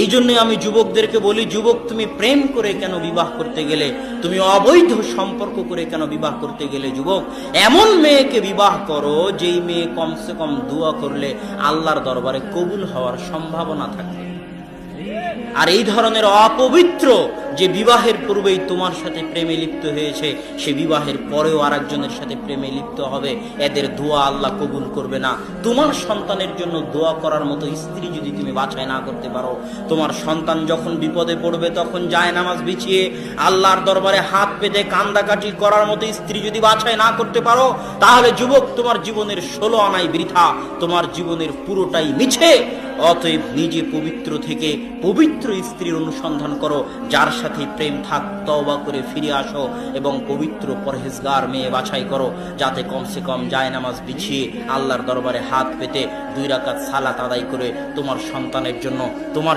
এই জন্য আমি যুবকদেরকে বলি, যুবক তুমি প্রেম করে কেন বিবাহ করতে গেলে, তুমি অবৈধ সম্পর্ক করে কেন বিবাহ করতে গেলে? যুবক, এমন মেয়েকে বিবাহ করো যেই মেয়ে কমসে কম দোয়া করলে আল্লাহর দরবারে কবুল হওয়ার সম্ভাবনা থাকে। আর এই ধরনের অপবিত্র যে বিবাহের পূর্বেই তোমার সাথে প্রেমে লিপ্ত হয়েছে, সে বিবাহের পরেও আরেকজনের সাথে প্রেমে লিপ্ত হবে, এদের দোয়া আল্লাহ কবুল করবে না। তোমার সন্তানের জন্য দোয়া করার মতো স্ত্রী যদি তুমি বাছাই না করতে পারো, তোমার সন্তান যখন বিপদে পড়বে তখন জায়নামাজ বিছিয়ে আল্লাহর দরবারে হাত পেতে কান্দাকাটি করার মতো স্ত্রী যদি বাছাই না করতে পারো, তাহলে যুবক তোমার জীবনের 16 আনাই বৃথা, তোমার জীবনের পুরোটাই মিছে। অতএব নিজে পবিত্র থেকে পবিত্র স্ত্রীর অনুসন্ধান করো, যার সাথে প্রেম থাক, তওবা করে ফিরে আসো এবং পবিত্র পরহেজগার মেয়ে বাছাই করো, যাতে কমসে কম জায়নামাজ বিছিয়ে আল্লাহর দরবারে হাত পেতে 2 রাকাত সালাত আদায় করে তোমার সন্তানের জন্য তোমার